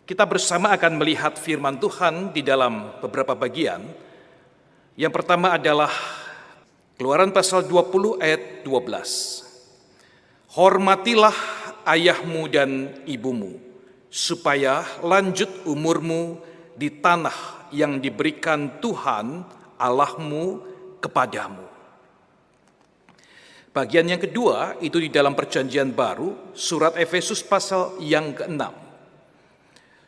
Kita bersama akan melihat firman Tuhan di dalam beberapa bagian. Yang pertama adalah Keluaran pasal 20 ayat 12. Hormatilah ayahmu dan ibumu, supaya lanjut umurmu di tanah yang diberikan Tuhan Allahmu kepadamu. Bagian yang kedua itu di dalam Perjanjian Baru, surat Efesus pasal yang ke-6.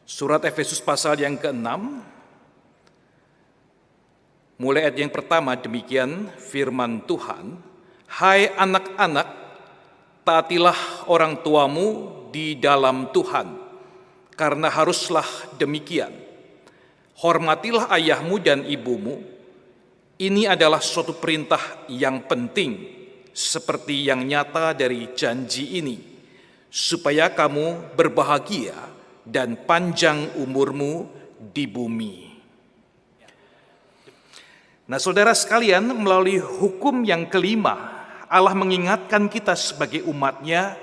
Surat Efesus pasal yang ke-6, mulai ayat yang pertama, demikian firman Tuhan. Hai anak-anak, taatilah orang tuamu di dalam Tuhan, karena haruslah demikian. Hormatilah ayahmu dan ibumu. Ini adalah suatu perintah yang penting, seperti yang nyata dari janji ini, supaya kamu berbahagia dan panjang umurmu di bumi. Nah, saudara sekalian, melalui hukum yang kelima, Allah mengingatkan kita sebagai umat-Nya,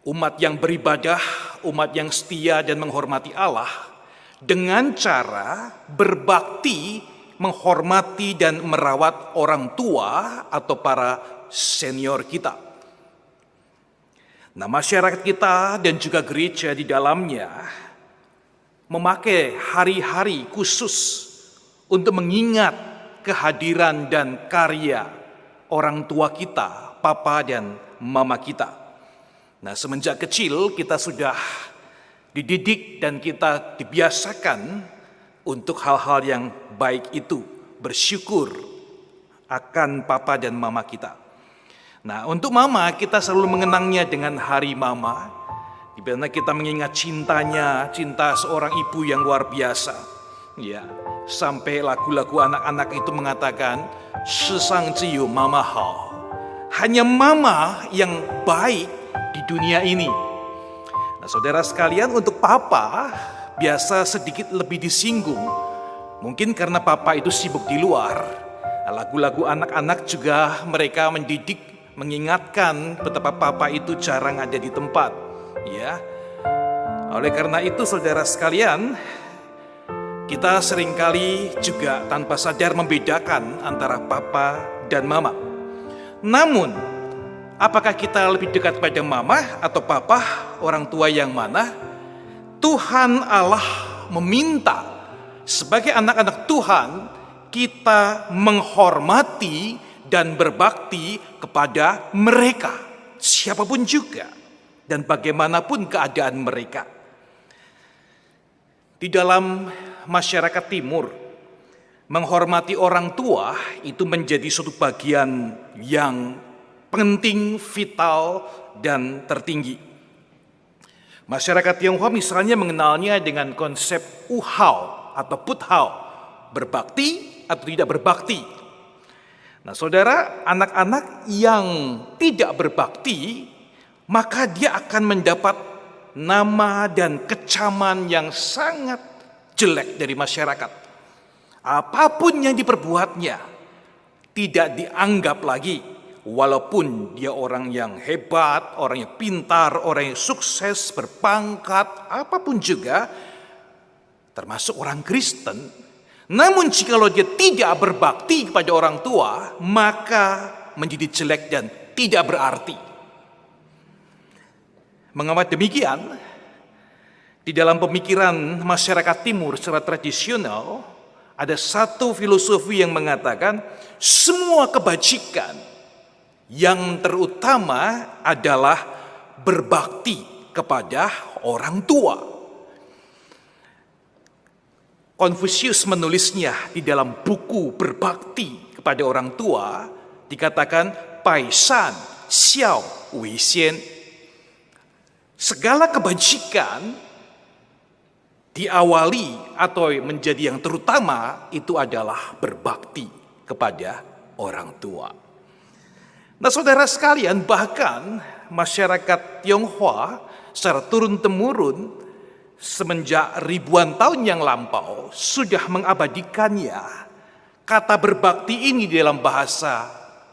umat yang beribadah, umat yang setia dan menghormati Allah, dengan cara berbakti, menghormati dan merawat orang tua atau para senior kita. Nah, masyarakat kita dan juga gereja di dalamnya memakai hari-hari khusus untuk mengingat kehadiran dan karya orang tua kita, papa dan mama kita. Nah, semenjak kecil kita sudah dididik dan kita dibiasakan untuk hal-hal yang baik itu, bersyukur akan papa dan mama kita. Nah, untuk mama kita selalu mengenangnya dengan hari mama, di mana kita mengingat cintanya, cinta seorang ibu yang luar biasa. Ya, sampai lagu-lagu anak-anak itu mengatakan, "Sesang jiu mama hao." Hanya mama yang baik di dunia ini. Nah, saudara sekalian, untuk papa biasa sedikit lebih disinggung. Mungkin karena papa itu sibuk di luar. Nah, lagu-lagu anak-anak juga mereka mendidik, mengingatkan betapa papa itu jarang ada di tempat, ya. Oleh karena itu, saudara sekalian, kita seringkali juga tanpa sadar membedakan antara papa dan mama. Namun, apakah kita lebih dekat pada mama atau papa, orang tua yang mana? Tuhan Allah meminta sebagai anak-anak Tuhan kita menghormati dan berbakti kepada mereka, siapapun juga, dan bagaimanapun keadaan mereka. Di dalam masyarakat timur, menghormati orang tua itu menjadi suatu bagian yang penting, vital, dan tertinggi. Masyarakat Tionghoa misalnya mengenalnya dengan konsep uhao atau puthao, berbakti atau tidak berbakti. Nah, saudara, anak-anak yang tidak berbakti, maka dia akan mendapat nama dan kecaman yang sangat jelek dari masyarakat. Apapun yang diperbuatnya tidak dianggap lagi, walaupun dia orang yang hebat, orang yang pintar, orang yang sukses, berpangkat, apapun juga, termasuk orang Kristen. Namun jikalau dia tidak berbakti kepada orang tua, maka menjadi jelek dan tidak berarti. Mengapa demikian? Di dalam pemikiran masyarakat timur secara tradisional, ada satu filosofi yang mengatakan semua kebajikan yang terutama adalah berbakti kepada orang tua. Konfusius menulisnya di dalam buku Berbakti kepada Orang Tua, dikatakan Pai Shan Xiao Wei Xian. Segala kebajikan diawali atau menjadi yang terutama itu adalah berbakti kepada orang tua. Nah, saudara sekalian, bahkan masyarakat Tionghoa secara turun-temurun semenjak ribuan tahun yang lampau sudah mengabadikannya. Kata berbakti ini di dalam bahasa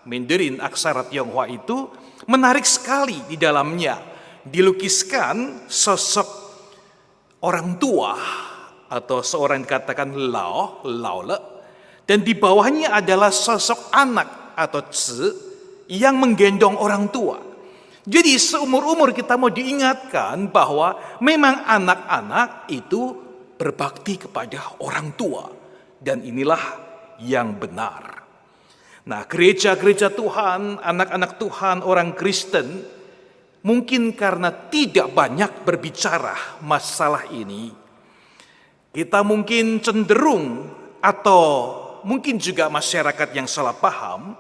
Mandarin aksara Tionghoa itu menarik sekali. Di dalamnya dilukiskan sosok orang tua atau seorang dikatakan lao le, dan di bawahnya adalah sosok anak atau ci yang menggendong orang tua. Jadi seumur-umur kita mau diingatkan bahwa memang anak-anak itu berbakti kepada orang tua. Dan inilah yang benar. Nah, gereja-gereja Tuhan, anak-anak Tuhan, orang Kristen, mungkin karena tidak banyak berbicara masalah ini, kita mungkin cenderung atau mungkin juga masyarakat yang salah paham,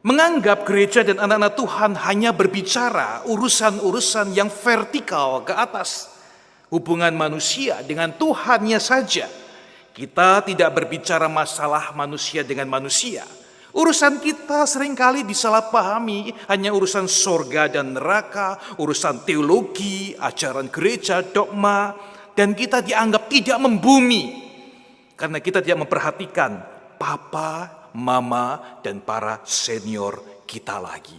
menganggap gereja dan anak-anak Tuhan hanya berbicara urusan-urusan yang vertikal ke atas. Hubungan manusia dengan Tuhannya saja. Kita tidak berbicara masalah manusia dengan manusia. Urusan kita seringkali disalahpahami hanya urusan sorga dan neraka, urusan teologi, ajaran gereja, dogma. Dan kita dianggap tidak membumi. Karena kita tidak memperhatikan papa, mama, dan para senior kita lagi.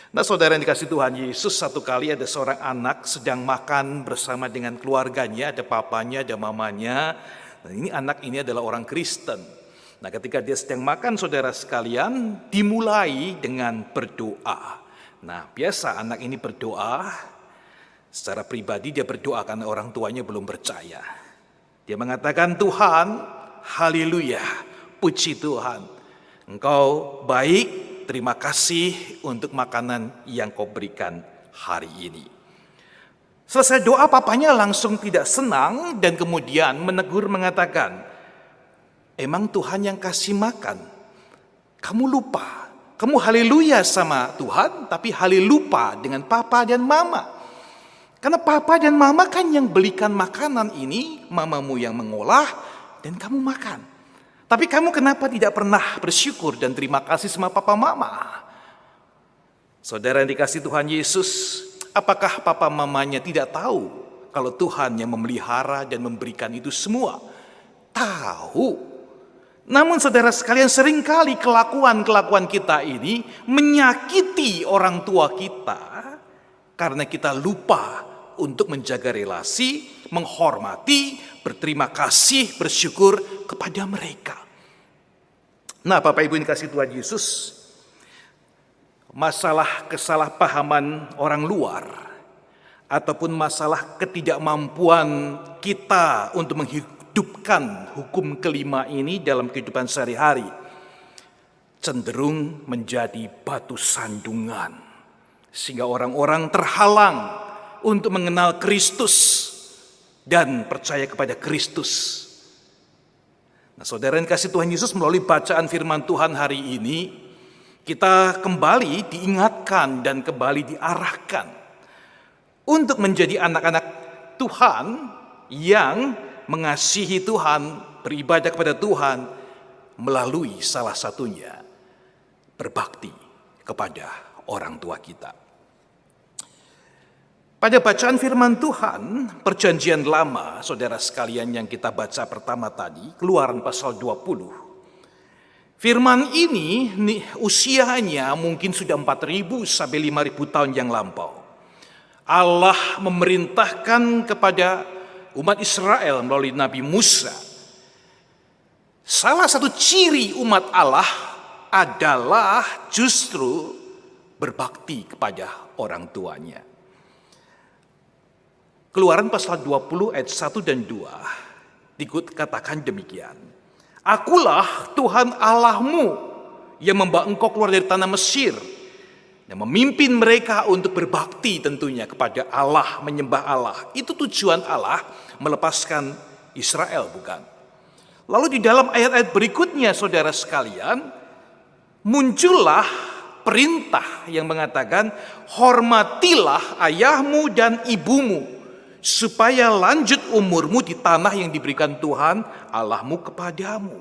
Nah, saudara yang dikasih Tuhan Yesus, satu kali ada seorang anak sedang makan bersama dengan keluarganya, ada papanya, ada mamanya. Nah, anak ini adalah orang Kristen. Nah, ketika dia sedang makan, saudara sekalian, dimulai dengan berdoa. Nah, biasa anak ini berdoa, secara pribadi dia berdoa karena orang tuanya belum percaya. Dia mengatakan, Tuhan, haleluya. Puji Tuhan, Engkau baik, terima kasih untuk makanan yang Kau berikan hari ini. Selesai doa, papanya langsung tidak senang dan kemudian menegur mengatakan, emang Tuhan yang kasih makan? Kamu lupa, kamu haleluya sama Tuhan, tapi halelupa dengan papa dan mama. Karena papa dan mama kan yang belikan makanan ini, mamamu yang mengolah dan kamu makan. Tapi kamu kenapa tidak pernah bersyukur dan terima kasih sama papa mama? Saudara yang dikasih Tuhan Yesus, apakah papa mamanya tidak tahu kalau Tuhan yang memelihara dan memberikan itu semua? Tahu. Namun saudara sekalian, seringkali kelakuan kita ini menyakiti orang tua kita karena kita lupa untuk menjaga relasi, menghormati, berterima kasih, bersyukur kepada mereka. Nah, Bapak Ibu yang dikasih Tuhan Yesus, masalah kesalahpahaman orang luar ataupun masalah ketidakmampuan kita untuk menghidupkan hukum kelima ini dalam kehidupan sehari-hari cenderung menjadi batu sandungan sehingga orang-orang terhalang untuk mengenal Kristus dan percaya kepada Kristus. Nah, saudara yang kasih Tuhan Yesus, melalui bacaan firman Tuhan hari ini, kita kembali diingatkan dan kembali diarahkan untuk menjadi anak-anak Tuhan yang mengasihi Tuhan, beribadah kepada Tuhan, melalui salah satunya berbakti kepada orang tua kita. Pada bacaan firman Tuhan, perjanjian lama, saudara sekalian yang kita baca pertama tadi, Keluaran pasal 20. Firman ini usianya mungkin sudah 4.000 sampai 5.000 tahun yang lampau. Allah memerintahkan kepada umat Israel melalui Nabi Musa. Salah satu ciri umat Allah adalah justru berbakti kepada orang tuanya. Keluaran pasal 20 ayat 1 dan 2 dikatakan demikian. Akulah Tuhan Allahmu yang membawa engkau keluar dari tanah Mesir dan memimpin mereka untuk berbakti tentunya kepada Allah, menyembah Allah. Itu tujuan Allah melepaskan Israel, bukan? Lalu di dalam ayat-ayat berikutnya, saudara sekalian, muncullah perintah yang mengatakan, hormatilah ayahmu dan ibumu, supaya lanjut umurmu di tanah yang diberikan Tuhan Allahmu kepadamu.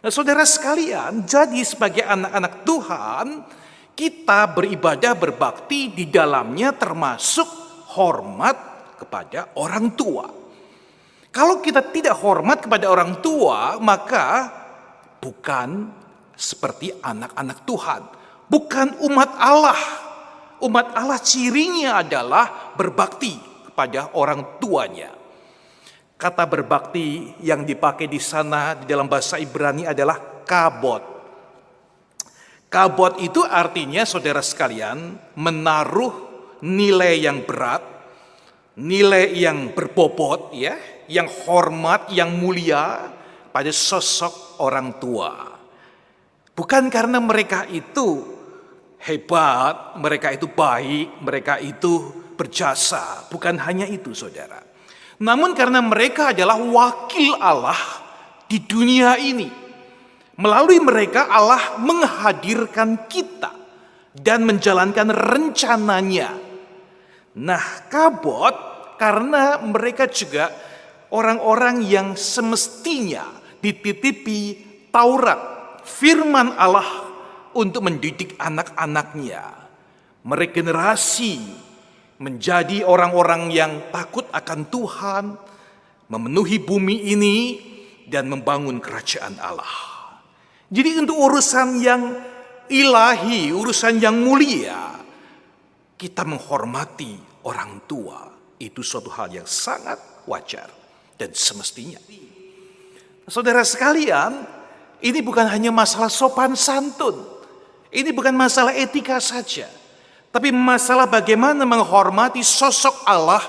Nah, saudara sekalian, jadi sebagai anak-anak Tuhan, kita beribadah berbakti di dalamnya termasuk hormat kepada orang tua. Kalau kita tidak hormat kepada orang tua, maka bukan seperti anak-anak Tuhan, bukan umat Allah. Umat Allah cirinya adalah berbakti kepada orang tuanya. Kata berbakti yang dipakai di sana di dalam bahasa Ibrani adalah kabot. Kabot itu artinya, saudara sekalian, menaruh nilai yang berat, nilai yang berbobot, ya, yang hormat, yang mulia pada sosok orang tua. Bukan karena mereka itu hebat, mereka itu baik, mereka itu berjasa. Bukan hanya itu, saudara. Namun karena mereka adalah wakil Allah di dunia ini. Melalui mereka Allah menghadirkan kita dan menjalankan rencananya. Nah, kabot karena mereka juga orang-orang yang semestinya dititipi Taurat, firman Allah untuk mendidik anak-anaknya, meregenerasi, menjadi orang-orang yang takut akan Tuhan, memenuhi bumi ini dan membangun kerajaan Allah. Jadi untuk urusan yang ilahi, urusan yang mulia, kita menghormati orang tua. Itu suatu hal yang sangat wajar dan semestinya. Saudara sekalian, ini bukan hanya masalah sopan santun. Ini bukan masalah etika saja. Tapi masalah bagaimana menghormati sosok Allah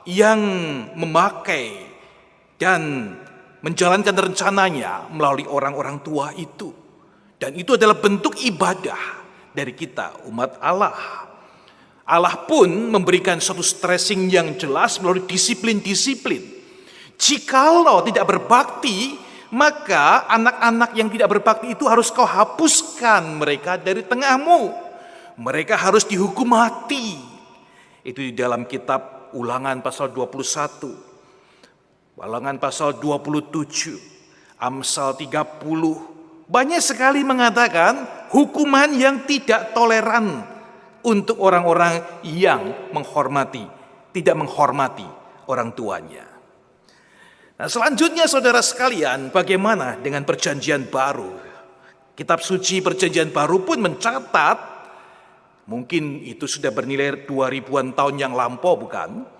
yang memakai dan menjalankan rencananya melalui orang-orang tua itu. Dan itu adalah bentuk ibadah dari kita, umat Allah. Allah pun memberikan suatu stressing yang jelas melalui disiplin-disiplin. Jikalau tidak berbakti, maka anak-anak yang tidak berbakti itu harus kau hapuskan mereka dari tengahmu. Mereka harus dihukum mati. Itu di dalam kitab Ulangan pasal 21. Ulangan pasal 27, Amsal 30. Banyak sekali mengatakan hukuman yang tidak toleran untuk orang-orang yang tidak menghormati orang tuanya. Nah, selanjutnya saudara sekalian, bagaimana dengan perjanjian baru? Kitab suci perjanjian baru pun mencatat, mungkin itu sudah bernilai 2000-an tahun yang lampau, bukan?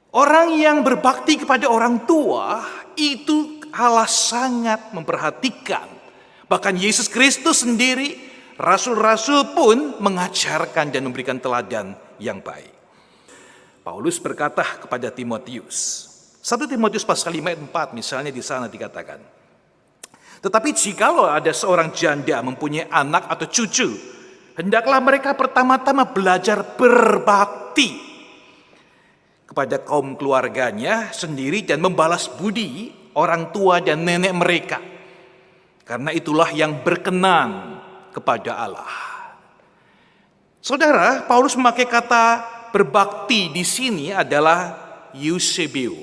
Orang yang berbakti kepada orang tua itu Allah sangat memperhatikan. Bahkan Yesus Kristus sendiri, rasul-rasul pun mengajarkan dan memberikan teladan yang baik. Paulus berkata kepada Timotius, 1 Timotius pasal 5 ayat 4 misalnya di sana dikatakan, tetapi jikalau ada seorang janda mempunyai anak atau cucu, hendaklah mereka pertama-tama belajar berbakti kepada kaum keluarganya sendiri dan membalas budi orang tua dan nenek mereka. Karena itulah yang berkenan kepada Allah. Saudara, Paulus memakai kata berbakti di sini adalah eusebio.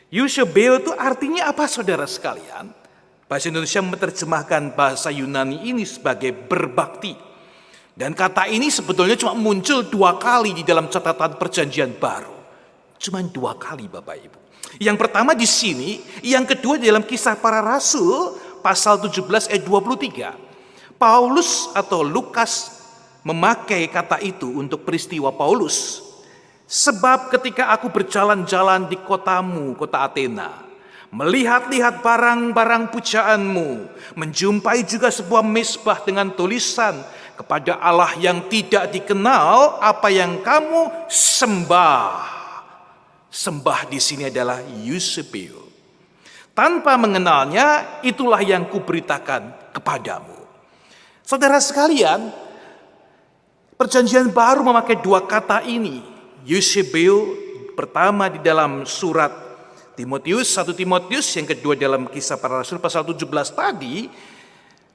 Eusebio itu artinya apa, saudara sekalian? Bahasa Indonesia menerjemahkan bahasa Yunani ini sebagai berbakti. Dan kata ini sebetulnya cuma muncul 2 kali di dalam catatan perjanjian baru. Cuma 2 kali, Bapak Ibu. Yang pertama di sini, yang kedua di dalam Kisah Para Rasul pasal 17 ayat 23. Paulus atau Lukas memakai kata itu untuk peristiwa Paulus. Sebab ketika aku berjalan-jalan di kotamu, kota Athena, melihat-lihat barang-barang pujaanmu, menjumpai juga sebuah mezbah dengan tulisan kepada Allah yang tidak dikenal apa yang kamu sembah. Sembah di sini adalah Eusebio. Tanpa mengenalnya, itulah yang kuberitakan kepadamu. Saudara sekalian, Perjanjian Baru memakai dua kata ini. Eusebio pertama di dalam surat Timotius, 1 Timotius, yang kedua dalam Kisah Para Rasul pasal 17 tadi,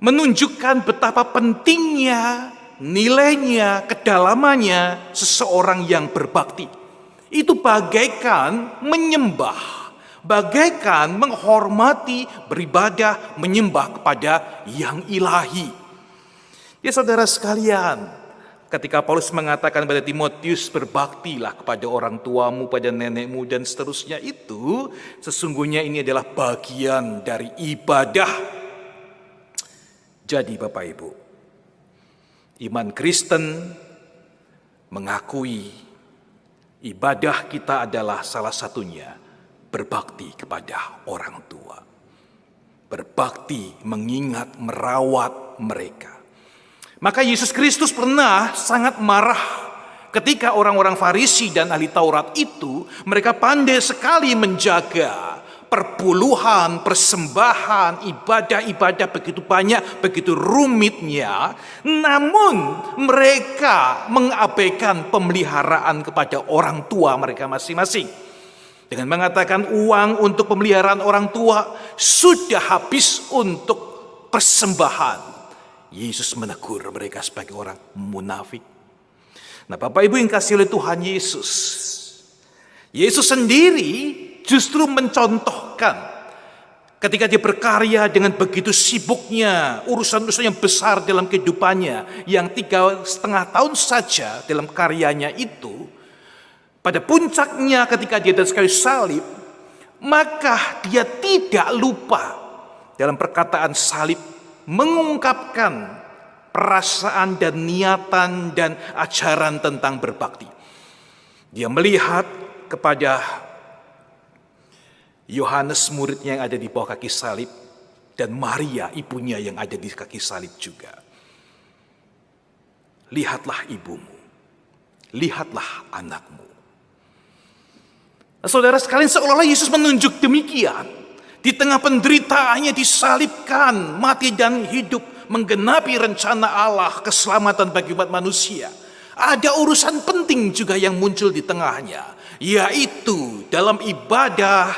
menunjukkan betapa pentingnya, nilainya, kedalamannya seseorang yang berbakti. Itu bagaikan menyembah, bagaikan menghormati, beribadah, menyembah kepada yang ilahi. Ya saudara sekalian, ketika Paulus mengatakan pada Timotius, berbaktilah kepada orang tuamu, pada nenekmu, dan seterusnya, itu sesungguhnya ini adalah bagian dari ibadah. Jadi Bapak Ibu, iman Kristen mengakui ibadah kita adalah salah satunya berbakti kepada orang tua. Berbakti, mengingat, merawat mereka. Maka Yesus Kristus pernah sangat marah ketika orang-orang Farisi dan ahli Taurat itu, mereka pandai sekali menjaga perpuluhan, persembahan, ibadah-ibadah begitu banyak, begitu rumitnya, namun mereka mengabaikan pemeliharaan kepada orang tua mereka masing-masing. Dengan mengatakan uang untuk pemeliharaan orang tua sudah habis untuk persembahan. Yesus menegur mereka sebagai orang munafik. Nah, Bapak Ibu yang kasih oleh Tuhan Yesus, Yesus sendiri justru mencontohkan ketika dia berkarya dengan begitu sibuknya, urusan-urusan yang besar dalam kehidupannya, yang 3,5 tahun saja dalam karyanya itu, pada puncaknya ketika dia di kayu salib, maka dia tidak lupa dalam perkataan salib mengungkapkan perasaan dan niatan dan ajaran tentang berbakti. Dia melihat kepada Yohanes muridnya yang ada di bawah kaki salib, dan Maria ibunya yang ada di kaki salib juga. Lihatlah ibumu, lihatlah anakmu. Nah, saudara sekalian, seolah-olah Yesus menunjuk demikian. Di tengah penderitaannya disalibkan, mati dan hidup, menggenapi rencana Allah keselamatan bagi umat manusia. Ada urusan penting juga yang muncul di tengahnya, yaitu dalam ibadah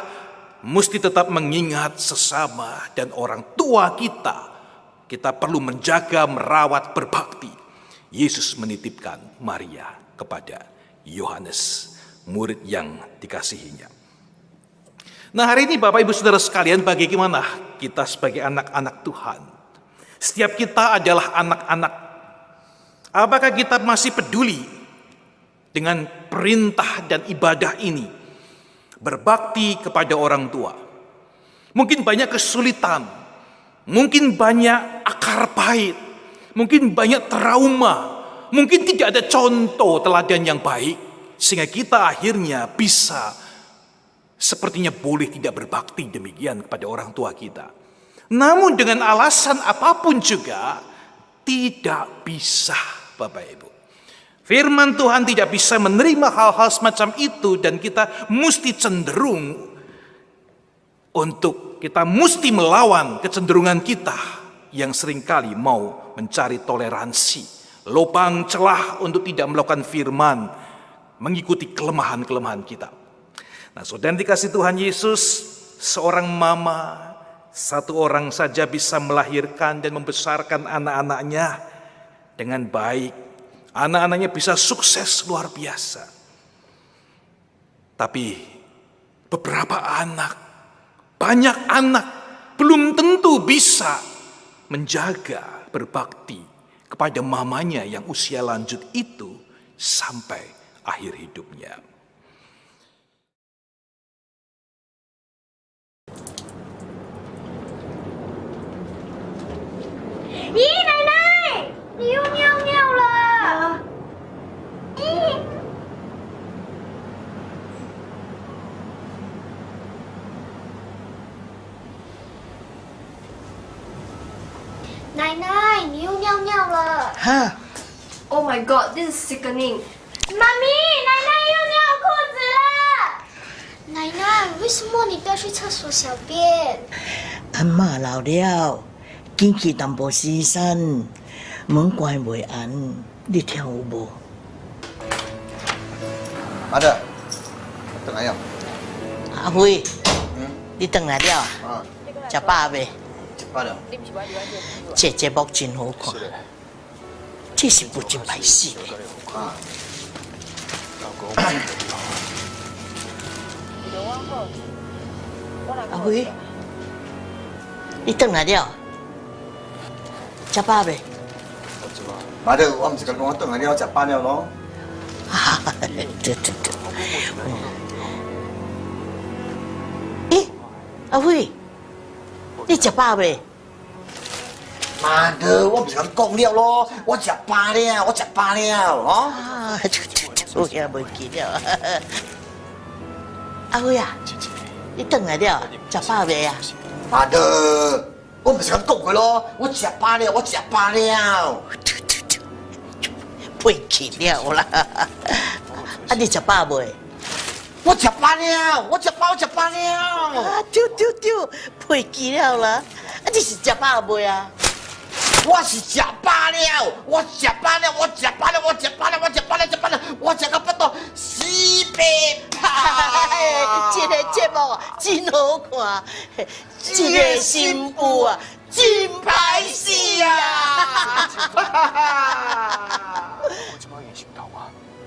mesti tetap mengingat sesama dan orang tua kita. Kita perlu menjaga, merawat, berbakti. Yesus menitipkan Maria kepada Yohanes, murid yang dikasihinya. Nah, hari ini Bapak Ibu Saudara sekalian, bagaimana kita sebagai anak-anak Tuhan? Setiap kita adalah anak-anak. Apakah kita masih peduli dengan perintah dan ibadah ini? Berbakti kepada orang tua. Mungkin banyak kesulitan, mungkin banyak akar pahit, mungkin banyak trauma, mungkin tidak ada contoh teladan yang baik, sehingga kita akhirnya bisa sepertinya boleh tidak berbakti demikian kepada orang tua kita. Namun dengan alasan apapun juga tidak bisa, Bapak Ibu. Firman Tuhan tidak bisa menerima hal-hal semacam itu, dan kita mesti cenderung untuk kita mesti melawan kecenderungan kita yang seringkali mau mencari toleransi, lubang celah untuk tidak melakukan firman, mengikuti kelemahan-kelemahan kita. Nah, saudara dikasih Tuhan Yesus, seorang mama, satu orang saja bisa melahirkan dan membesarkan anak-anaknya dengan baik. Anak-anaknya bisa sukses luar biasa. Tapi beberapa anak, banyak anak belum tentu bisa menjaga, berbakti kepada mamanya yang usia lanjut itu sampai akhir hidupnya. Ih, Nenek! Niu lah! Ih! 哈 Oh my god, this is sickening. 妈咪，奶奶又尿裤子了。奶奶，为什么你不要去厕所小便？阿嬷老了，紧去淡薄时辰，门关袂安，你听有无？妈的，等来呀！阿辉，你回来了啊？啊，食饱未？吃饱了。这节目真好看，这是部真歹戏的。啊。阿辉，你回来了？食饱未？妈的，我唔是讲我等来了，吃饱了咯。啊，对。咦，阿辉，你食饱未？妈的，我唔是讲讲了咯，我吃饱了，我吃饱了，哦。啊，我也袂记了。阿辉啊，你回来了？食饱未啊？妈的，我唔是讲讲过咯，我吃饱了，我吃饱了。袂记了啦。啊，你食饱未？我吃饱了，我吃饱了。啊，对，袂记了啦。啊，你是食饱未啊？我是吃饱了，我吃饱了，我吃到不到西北这个节目真好看，这个新妇啊，真歹死啊！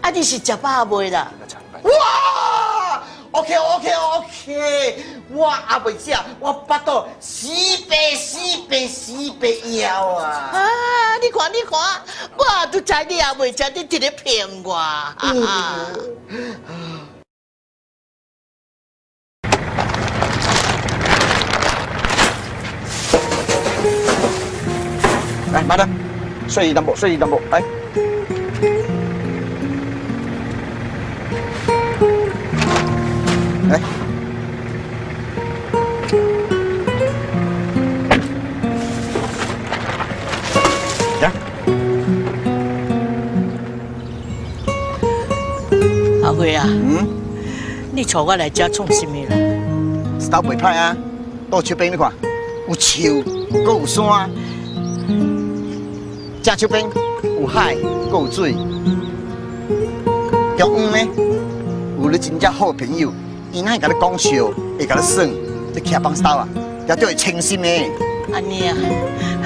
啊，你是食饱未啦？哇 ！OK， 我还袂食，我巴肚西北腰啊！啊，你看，我都知你也袂食，你直咧骗我。来，妈的，睡一淡薄，来。来。呀，阿辉啊，你带我来这创什么啦？石头袂歹啊，倒手边你看，有树，搁有山，这手边有海，搁有水。中央呢，有你真正好朋友，伊哪会甲你讲笑，会甲你耍，你徛帮手啊，也对会清心的。安尼啊，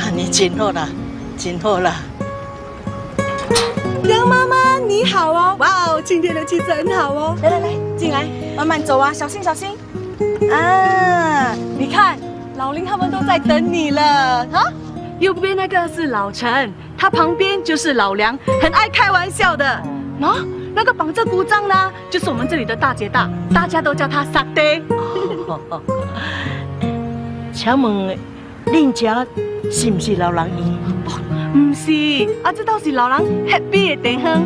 安尼真好啦，真好啦。杨妈妈你好哦，哇哦，今天的气氛很好哦。来，进来，慢慢走啊，小心。啊，你看，老林他们都在等你了啊。右边那个是老陈，他旁边就是老梁，很爱开玩笑的。啊，那个绑着鼓杖呢，就是我们这里的大姐大，大家都叫她萨爹。请问，恁家是不是老人院？唔是，啊，这倒是老人 happy 的地方。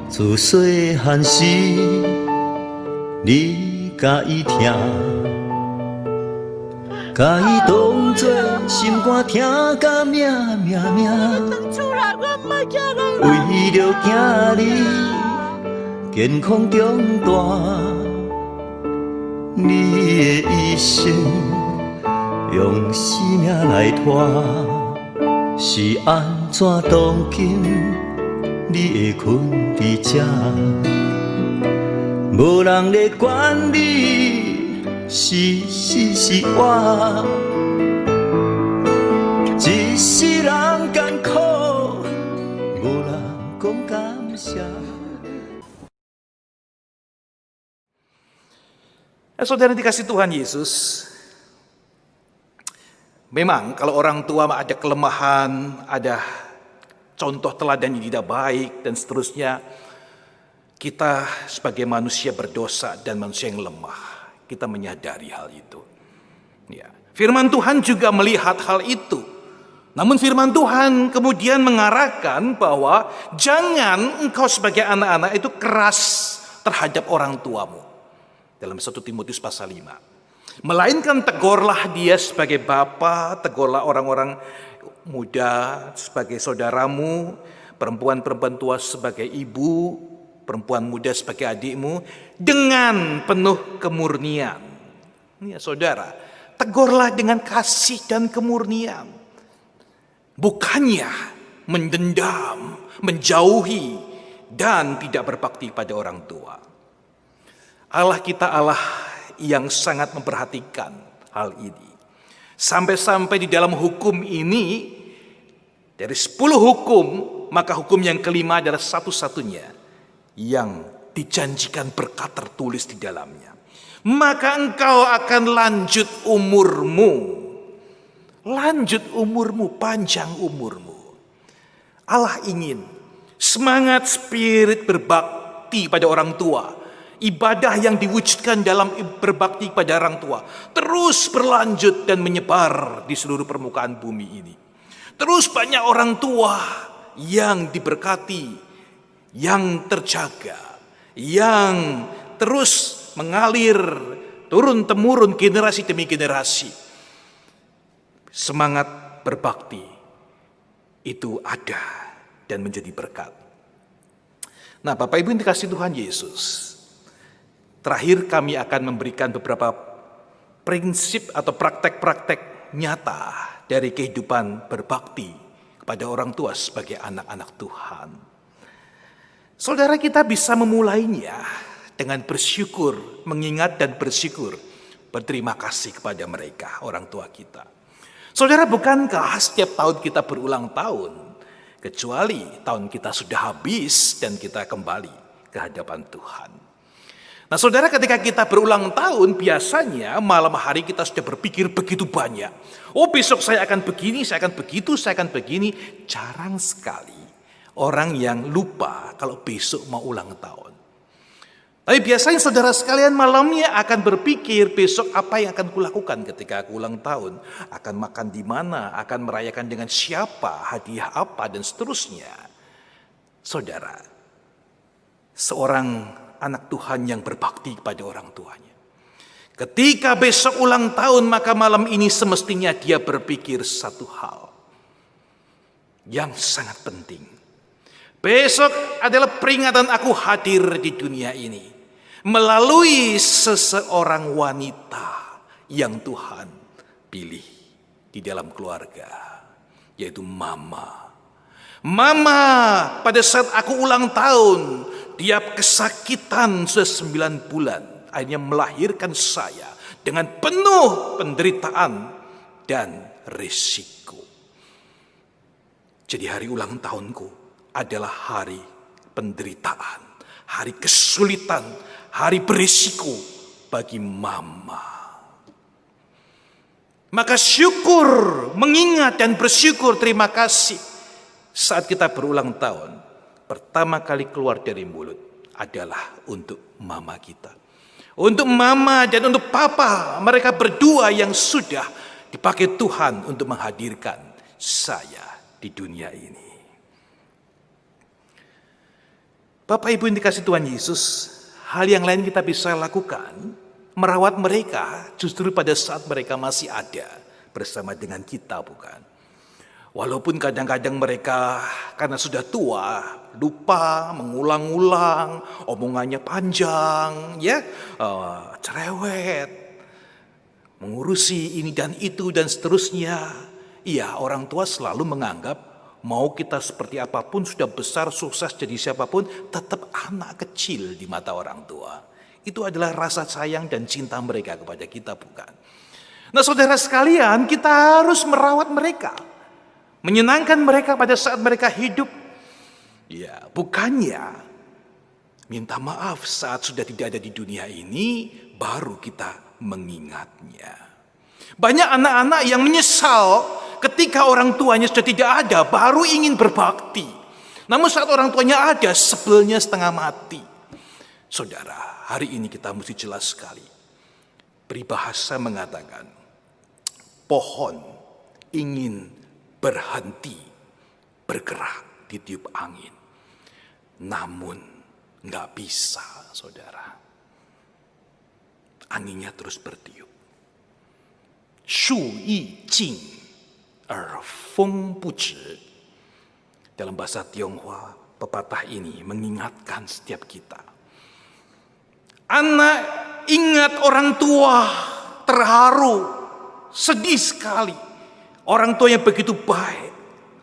自细汉时，你甲伊听，甲伊当作心肝听甲命。为了囝儿健康长大，你的一生用生命来拖，是安怎当今？你会困伫这，无人咧管你是死是活，一世人艰苦，无人讲感谢。Saudara dikasih Tuhan Yesus, memang kalau orang tua ada kelemahan, ada contoh teladan yang tidak baik dan seterusnya, kita sebagai manusia berdosa dan manusia yang lemah, kita menyadari hal itu. Ya. Firman Tuhan juga melihat hal itu. Namun firman Tuhan kemudian mengarahkan bahwa jangan engkau sebagai anak-anak itu keras terhadap orang tuamu. Dalam 1 Timotius pasal 5. Melainkan tegurlah dia sebagai bapa, tegurlah orang-orang muda sebagai saudaramu, perempuan-perempuan tua sebagai ibu, perempuan muda sebagai adikmu, dengan penuh kemurnian. Ya saudara, tegurlah dengan kasih dan kemurnian. Bukannya mendendam, menjauhi, dan tidak berbakti pada orang tua. Allah kita Allah yang sangat memperhatikan hal ini. Sampai-sampai di dalam hukum ini, dari 10 hukum, maka hukum yang kelima adalah satu-satunya yang dijanjikan berkat tertulis di dalamnya. Maka engkau akan lanjut umurmu. Lanjut umurmu, panjang umurmu. Allah ingin semangat spirit berbakti pada orang tua, ibadah yang diwujudkan dalam berbakti pada orang tua, terus berlanjut dan menyebar di seluruh permukaan bumi ini. Terus banyak orang tua yang diberkati, yang terjaga, yang terus mengalir turun-temurun generasi demi generasi. Semangat berbakti itu ada dan menjadi berkat. Nah, Bapak Ibu yang dikasihi Tuhan Yesus, terakhir kami akan memberikan beberapa prinsip atau praktek-praktek nyata dari kehidupan berbakti kepada orang tua sebagai anak-anak Tuhan. Saudara, kita bisa memulainya dengan bersyukur, mengingat dan bersyukur, berterima kasih kepada mereka, orang tua kita. Saudara, bukankah setiap tahun kita berulang tahun, kecuali tahun kita sudah habis dan kita kembali ke hadapan Tuhan. Nah saudara, ketika kita berulang tahun, biasanya malam hari kita sudah berpikir begitu banyak. Oh, besok saya akan begini, saya akan begitu, saya akan begini. Jarang sekali orang yang lupa kalau besok mau ulang tahun. Tapi biasanya saudara sekalian malamnya akan berpikir besok apa yang akan kulakukan ketika aku ulang tahun. Akan makan di mana, akan merayakan dengan siapa, hadiah apa, dan seterusnya. Saudara, seorang anak Tuhan yang berbakti kepada orang tuanya, ketika besok ulang tahun, maka malam ini semestinya dia berpikir satu hal yang sangat penting. Besok adalah peringatan aku hadir di dunia ini melalui seseorang wanita yang Tuhan pilih di dalam keluarga, yaitu Mama. Mama, pada saat aku ulang tahun, dia kesakitan sudah 9 bulan, akhirnya melahirkan saya dengan penuh penderitaan dan risiko. Jadi hari ulang tahunku adalah hari penderitaan, hari kesulitan, hari berisiko bagi Mama. Maka syukur, mengingat dan bersyukur, terima kasih saat kita berulang tahun, pertama kali keluar dari mulut adalah untuk Mama kita. Untuk Mama dan untuk Papa, mereka berdua yang sudah dipakai Tuhan untuk menghadirkan saya di dunia ini. Bapak Ibu yang dikasihi Tuhan Yesus, hal yang lain kita bisa lakukan, merawat mereka justru pada saat mereka masih ada bersama dengan kita, bukan? Walaupun kadang-kadang mereka karena sudah tua, lupa, mengulang-ulang, omongannya panjang, ya, cerewet, mengurusi ini dan itu dan seterusnya. Iya, orang tua selalu menganggap mau kita seperti apapun, sudah besar, sukses jadi siapapun, tetap anak kecil di mata orang tua. Itu adalah rasa sayang dan cinta mereka kepada kita, bukan? Nah saudara sekalian, kita harus merawat mereka, menyenangkan mereka pada saat mereka hidup. Ya, bukannya minta maaf saat sudah tidak ada di dunia ini, baru kita mengingatnya. Banyak anak-anak yang menyesal ketika orang tuanya sudah tidak ada, baru ingin berbakti. Namun saat orang tuanya ada, sebelnya setengah mati. Saudara, hari ini kita mesti jelas sekali. Peribahasa mengatakan, pohon ingin berhenti bergerak ditiup angin. Namun nggak bisa, saudara. Anginnya terus bertiup. Shu yi jing er feng bu zhi. Dalam bahasa Tionghoa, pepatah ini mengingatkan setiap kita. Anak ingat orang tua, terharu, sedih sekali. Orang tua yang begitu baik,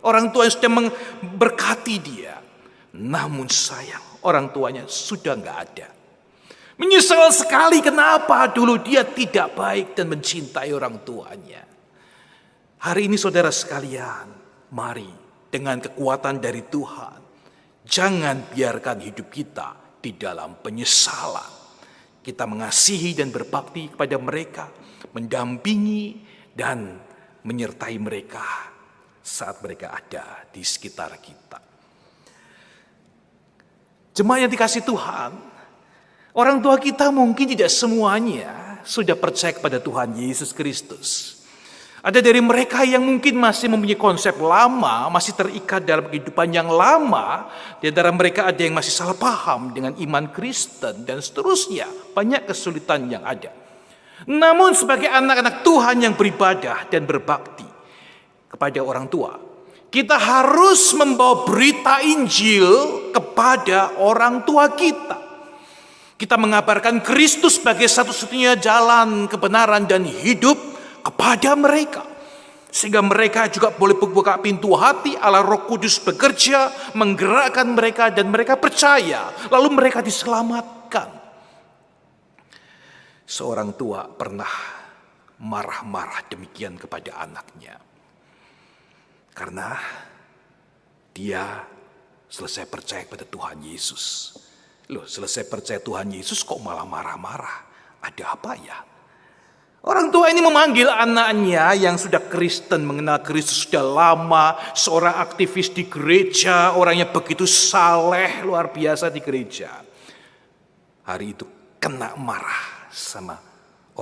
orang tua yang sudah memberkati dia. Namun sayang, orang tuanya sudah nggak ada. Menyesal sekali kenapa dulu dia tidak baik dan mencintai orang tuanya. Hari ini saudara sekalian, mari dengan kekuatan dari Tuhan, jangan biarkan hidup kita di dalam penyesalan. Kita mengasihi dan berbakti kepada mereka, mendampingi dan menyertai mereka saat mereka ada di sekitar kita. Jemaat yang dikasihi Tuhan, orang tua kita mungkin tidak semuanya sudah percaya kepada Tuhan Yesus Kristus. Ada dari mereka yang mungkin masih mempunyai konsep lama, masih terikat dalam kehidupan yang lama. Di antara mereka ada yang masih salah paham dengan iman Kristen dan seterusnya. Banyak kesulitan yang ada. Namun sebagai anak-anak Tuhan yang beribadah dan berbakti kepada orang tua, kita harus membawa berita Injil kepada orang tua kita. Kita mengabarkan Kristus sebagai satu-satunya jalan kebenaran dan hidup kepada mereka, sehingga mereka juga boleh membuka pintu hati, Allah Roh Kudus bekerja, menggerakkan mereka dan mereka percaya, lalu mereka diselamatkan. Seorang tua pernah marah-marah demikian kepada anaknya, karena dia selesai percaya kepada Tuhan Yesus. Loh, selesai percaya Tuhan Yesus kok malah marah-marah? Ada apa ya? Orang tua ini memanggil anaknya yang sudah Kristen, mengenal Kristus sudah lama, seorang aktivis di gereja, orangnya begitu saleh, luar biasa di gereja. Hari itu kena marah sama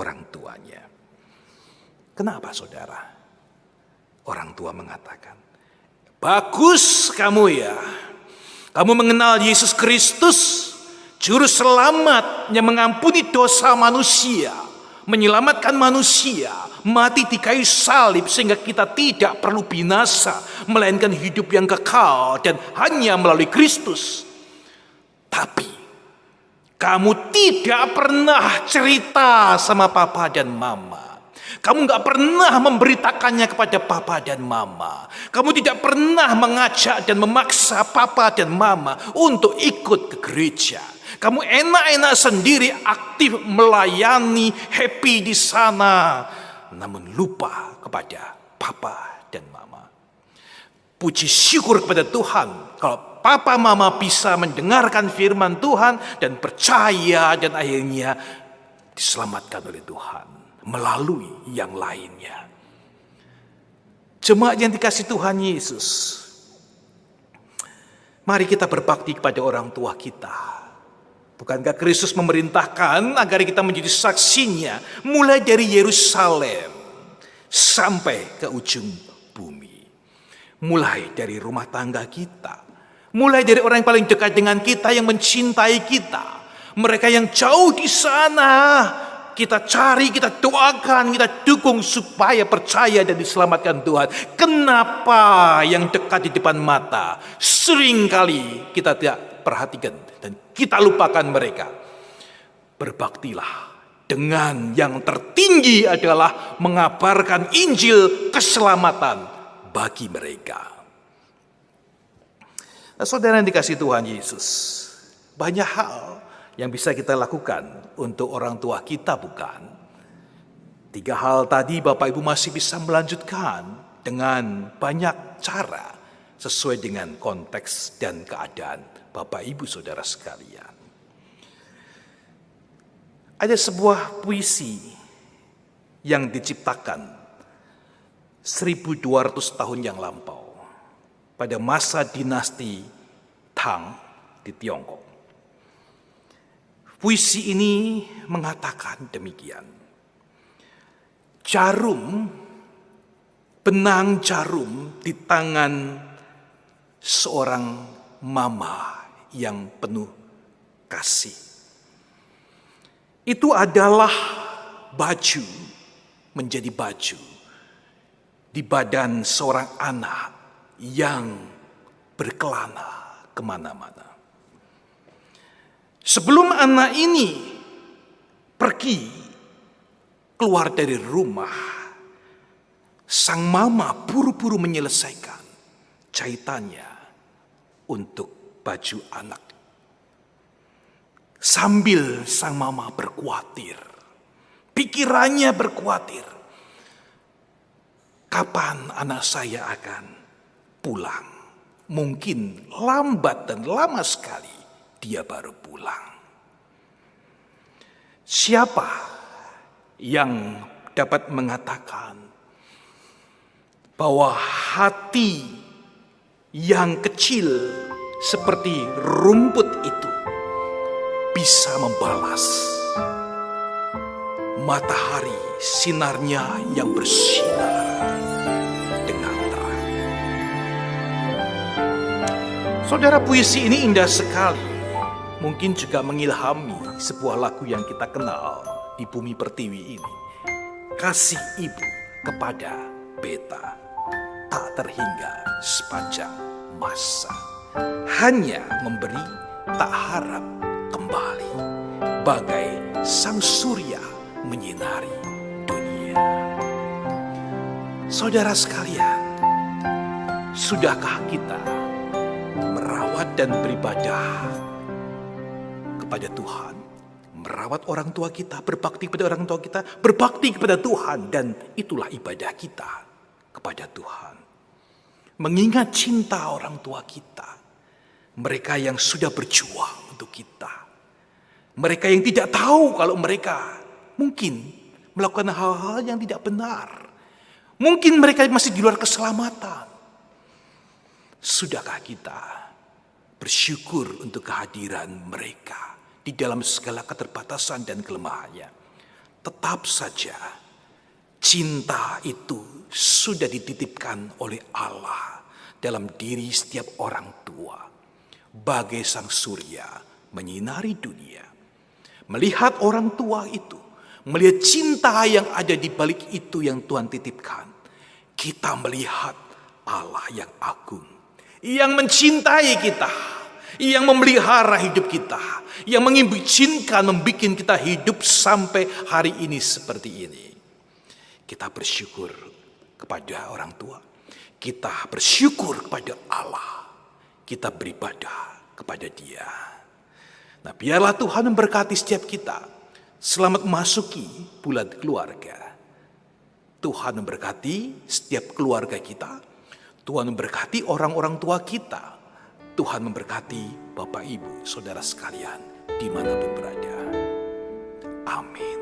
orang tuanya. Kenapa saudara? Orang tua mengatakan, bagus kamu ya, kamu mengenal Yesus Kristus, Juru Selamat yang mengampuni dosa manusia, menyelamatkan manusia, mati di kayu salib sehingga kita tidak perlu binasa, melainkan hidup yang kekal dan hanya melalui Kristus. Tapi kamu tidak pernah cerita sama papa dan mama. Kamu gak pernah memberitakannya kepada papa dan mama. Kamu tidak pernah mengajak dan memaksa papa dan mama untuk ikut ke gereja. Kamu enak-enak sendiri, aktif melayani, happy di sana, namun lupa kepada papa dan mama. Puji syukur kepada Tuhan kalau papa mama bisa mendengarkan firman Tuhan dan percaya dan akhirnya diselamatkan oleh Tuhan melalui yang lainnya. Jemaat yang dikasihi Tuhan Yesus, mari kita berbakti kepada orang tua kita. Bukankah Kristus memerintahkan agar kita menjadi saksinya mulai dari Yerusalem sampai ke ujung bumi. Mulai dari rumah tangga kita, mulai dari orang yang paling dekat dengan kita yang mencintai kita. Mereka yang jauh di sana kita cari, kita doakan, kita dukung supaya percaya dan diselamatkan Tuhan. Kenapa yang dekat di depan mata seringkali kita tidak perhatikan dan kita lupakan mereka? Berbaktilah dengan yang tertinggi adalah mengabarkan Injil keselamatan bagi mereka. Nah, saudara yang dikasihi Tuhan Yesus, banyak hal yang bisa kita lakukan untuk orang tua kita, bukan? 3 hal tadi Bapak Ibu masih bisa melanjutkan dengan banyak cara sesuai dengan konteks dan keadaan Bapak Ibu Saudara sekalian. Ada sebuah puisi yang diciptakan 1200 tahun yang lampau pada masa dinasti Tang di Tiongkok. Puisi ini mengatakan demikian. Jarum benang jarum di tangan seorang mama yang penuh kasih. Itu adalah baju, menjadi baju di badan seorang anak yang berkelana kemana-mana. Sebelum anak ini pergi keluar dari rumah, sang mama buru-buru menyelesaikan jahitannya untuk baju anak. Sambil sang mama berkhawatir, pikirannya berkhawatir, kapan anak saya akan pulang? Mungkin lambat dan lama sekali dia baru pulang. Siapa yang dapat mengatakan bahwa hati yang kecil seperti rumput itu bisa membalas matahari sinarnya yang bersinar dengan terang? Saudara, puisi ini indah sekali. Mungkin juga mengilhami sebuah lagu yang kita kenal di bumi pertiwi ini. Kasih ibu kepada beta tak terhingga sepanjang masa. Hanya memberi tak harap kembali. Bagai sang surya menyinari dunia. Saudara sekalian, sudahkah kita merawat dan beribadah kepada Tuhan, merawat orang tua kita, berbakti kepada orang tua kita, berbakti kepada Tuhan, dan itulah ibadah kita kepada Tuhan. Mengingat cinta orang tua kita, mereka yang sudah berjuang untuk kita, mereka yang tidak tahu kalau mereka mungkin melakukan hal-hal yang tidak benar, mungkin mereka masih di luar keselamatan. Sudahkah kita bersyukur untuk kehadiran mereka di dalam segala keterbatasan dan kelemahannya? Tetap saja cinta itu sudah dititipkan oleh Allah dalam diri setiap orang tua. Bagai sang surya menyinari dunia. Melihat orang tua itu, melihat cinta yang ada di balik itu yang Tuhan titipkan, kita melihat Allah yang agung, yang mencintai kita, yang memelihara hidup kita, yang mengizinkan membuat kita hidup sampai hari ini seperti ini. Kita bersyukur kepada orang tua, kita bersyukur kepada Allah, kita beribadah kepada Dia. Nah, biarlah Tuhan memberkati setiap kita. Selamat memasuki bulan keluarga. Tuhan memberkati setiap keluarga kita. Tuhan memberkati orang-orang tua kita. Tuhan memberkati Bapak Ibu, saudara sekalian, dimanapun berada. Amin.